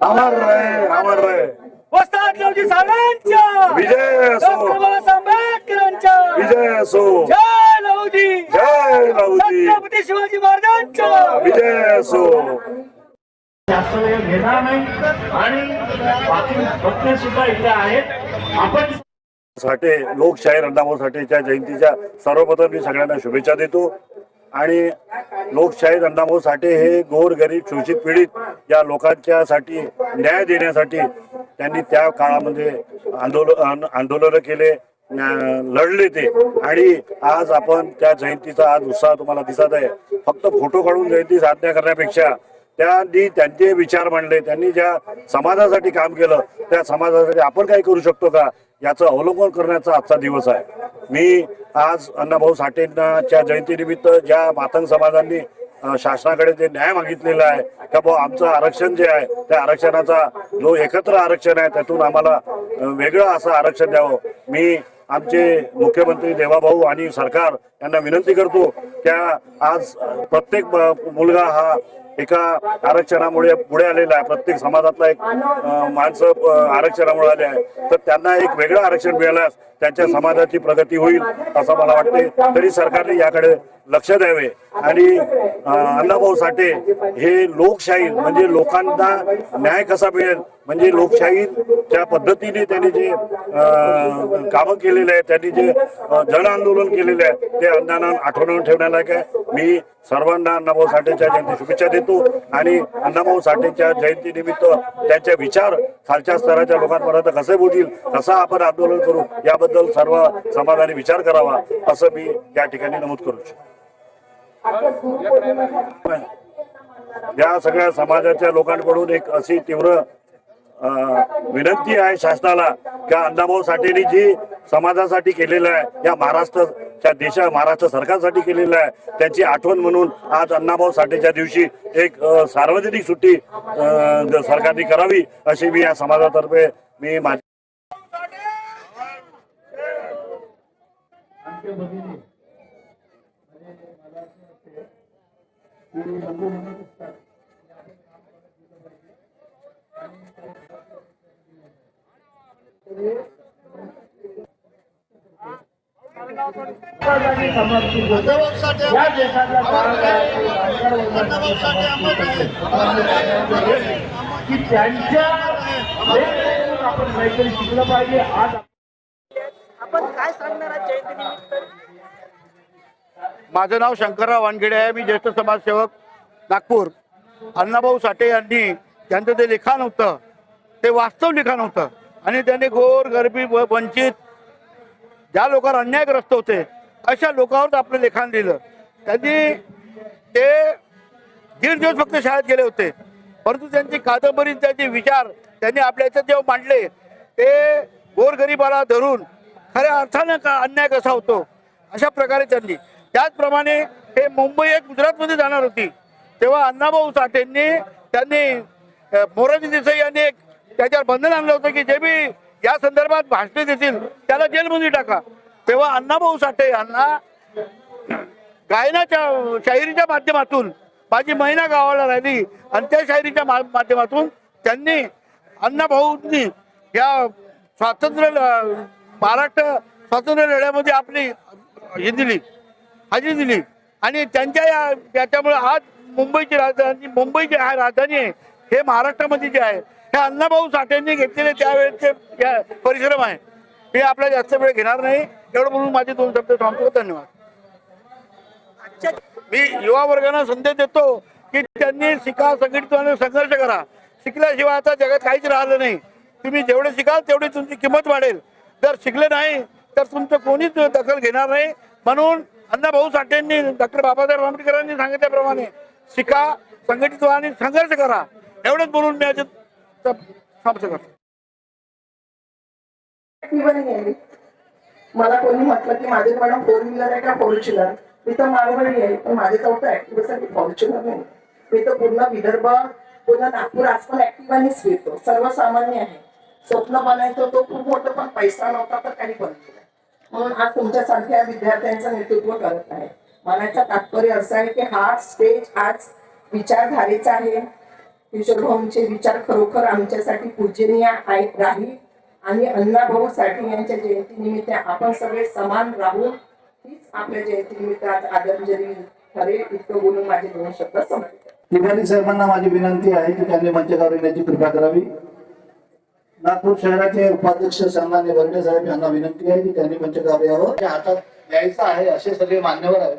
अमर रहे, अमर रहे. वस्ताद लवजी साहेबांचा विजय असो, डॉक्टर बाबासाहेब आंबेडकरांचा विजय असो, जय लवजी, जय लवजी, छत्रपती शिवाजी महाराजांचा विजय असो. जास्त वेळ घेणार नाही आणि बाकी वक्ते सुद्धा इथे आहेत. आपण साठे लोकशाहीर अण्णाभाऊ साठेच्या जयंतीच्या सर्वप्रथम मी सगळ्यांना शुभेच्छा देतो. आणि लोकशाहीर अण्णाभाऊ साठे हे गोरगरीब शोषित पीडित या लोकांच्यासाठी न्याय देण्यासाठी त्यांनी त्या काळामध्ये आंदोलन केले, लढले ते. आणि आज आपण त्या जयंतीचा आज उत्साह तुम्हाला दिसत आहे. फक्त फोटो काढून जयंती साजरा करण्यापेक्षा त्यांनी त्यांचे विचार मांडले, त्यांनी ज्या समाजासाठी काम केलं त्या समाजासाठी आपण काय करू शकतो का याचं अवलोकन करण्याचा आजचा दिवस आहे. मी आज अण्णाभाऊ साठेंच्या जयंतीनिमित्त ज्या मातंग समाजांनी शासनाकडे जे न्याय मागितलेला आहे का बुवा आमचं आरक्षण जे आहे त्या आरक्षणाचा जो एकत्र आरक्षण आहे त्यातून आम्हाला वेगळं असं आरक्षण द्यावं. मी आमचे मुख्यमंत्री देवाभाऊ आणि सरकार यांना विनंती करतो त्या आज प्रत्येक मुलगा हा एका आरक्षणामुळे पुढे आलेला आहे. प्रत्येक समाजातला एक माणसं आरक्षणामुळे आले आहे, तर त्यांना एक वेगळं आरक्षण मिळाल्यास त्यांच्या समाजाची प्रगती होईल असं मला वाटते. तरी सरकारने याकडे लक्ष द्यावे. आणि अण्णाभाऊ साठे हे लोकशाही म्हणजे लोकांना न्याय कसा मिळेल म्हणजे लोकशाहीच्या पद्धतीने त्यांनी जे कामं केलेले आहेत, त्यांनी जे जन आंदोलन केलेले आहे ते अण्णांना आठवणून ठेवण्यालायक आहे. मी सर्वांना अण्णाभाऊ साठेच्या जयंती शुभेच्छा देतो. आणि अण्णाभाऊ साठेच्या जयंतीनिमित्त त्यांचे विचार खालच्या स्तराच्या लोकांपर्यंत कसे पोहोचतील, कसं आपण आंदोलन करू याबद्दल सर्व समाजाने विचार करावा असं मी या ठिकाणी नमूद करू इच्छितो. या सगळ्या समाजाच्या लोकांकडून एक अशी तीव्र विनंती आहे शासनाला का अण्णाभाऊ साठेंनी जी समाजासाठी केलेलं आहे या महाराष्ट्र महाराष्ट्र सरकारसाठी केलेलं आहे त्यांची आठवण म्हणून आज अण्णाभाऊ साठेच्या दिवशी एक सार्वजनिक सुट्टी सरकारने करावी अशी मी या समाजातर्फे मी माझी की त्यांच्या आपण काहीतरी शिकलं पाहिजे. आज आपण काय सांगणार आहात जयंतीनिमित्त? माझं नाव शंकरराव वानखेडे आहे. मी ज्येष्ठ समाजसेवक नागपूर. अण्णाभाऊ साठे यांनी त्यांचं जे लिखाण होतं ते वास्तव लिखाण होतं आणि त्यांनी गोर गरिबी व वंचित ज्या लोकांवर अन्यायग्रस्त होते अशा लोकांवर आपलं लिखाण दिलं. त्यांनी ते 1.5 दिवस फक्त शाळेत गेले होते, परंतु त्यांची कादंबरी त्यांचे विचार त्यांनी आपल्या याच्यात जेव्हा मांडले ते गोरगरिबाला धरून खऱ्या अर्थानं का अन्याय कसा होतो अशा प्रकारे त्यांनी. त्याचप्रमाणे हे मुंबई एक गुजरातमध्ये जाणार होती तेव्हा अण्णाभाऊ साठेंनी त्यांनी मोरारजी देसाई यांनी एक त्याच्यावर बंधन आणलं होतं की जे बी या संदर्भात भाषणे देतील त्याला जेलमध्ये टाका. तेव्हा अण्णाभाऊ साठे यांना गायनाच्या शाहिरीच्या माध्यमातून माझी महिना गावाला राहिली आणि त्या शाहिरीच्या माध्यमातून त्यांनी अण्णाभाऊंनी या स्वातंत्र्य महाराष्ट्र स्वातंत्र्य लढ्यामध्ये आपली हे दिली, हाजरी दिली. आणि त्यांच्या त्याच्यामुळे आज मुंबईची राजधानी, मुंबई जी आहे राजधानी आहे हे महाराष्ट्रामध्ये जे आहे हे अण्णाभाऊ साठेंनी घेतलेले त्यावेळेचे परिश्रम आहे. हे आपला जास्त वेळ घेणार नाही. एवढं म्हणून माझे 2 शब्द थांबतो. धन्यवाद. मी युवा वर्गांना संदेश देतो की त्यांनी शिका, संघटितपणे संघर्ष करा. शिकल्याशिवाय आता जगात काहीच राहिलं नाही. तुम्ही जेवढे शिकाल तेवढी तुमची किंमत वाढेल. जर शिकले नाही तर तुमचं कोणीच दखल घेणार नाही. म्हणून अण्णाभाऊ साठेंनी डॉक्टर बाबासाहेब आंबेडकरांनी सांगितल्याप्रमाणे शिका, संघटित व्हा आणि संघर्ष करा. एवढंच बोलून मी आज समाप्त करतो. मला कोणी म्हटलं की माझे मॅडम 4 व्हीलर आहे का फॉर्च्युनर, मी तर मारवाडी आहे पण माझे चौथं ऍक्टिव्ह आहे फॉर्च्युनर नाही. मी तर पूर्ण विदर्भ पूर्ण नागपूर आजकाल ऍक्टिव्हानीच फिरतो. सर्वसामान्य आहे. स्वप्न बनायचं तो खूप मोठं पण पैसा नव्हता तर काही पण केलं म्हणून आज तुमच्यासारख्या विद्यार्थ्यांचं नेतृत्व करत आहे. म्हणायचं तात्पर्य असं आहे की हा स्टेज आज विचारधारेचा आहे, किशोर भाऊंचे विचार खरोखर आमच्यासाठी पूजनीय आहेत राहील आणि अण्णाभाऊ साठे यांच्या जयंतीनिमित्त आपण सगळे समान राहून हीच आपल्या जयंतीनिमित्त आज आदरांजली ठरेल. इतकं बोलून माझे 2 शब्द संपले. ठिकाणी साहेबांना माझी विनंती आहे की त्यांनी मंचावर येण्याची कृपा करावी. नागपूर शहराचे उपाध्यक्ष सन्मान्य बर्डे साहेब यांना विनंती आहे की त्यांनी मंचावर यावं. हातात द्यायचं आहे असे सगळे मान्यवर आहेत.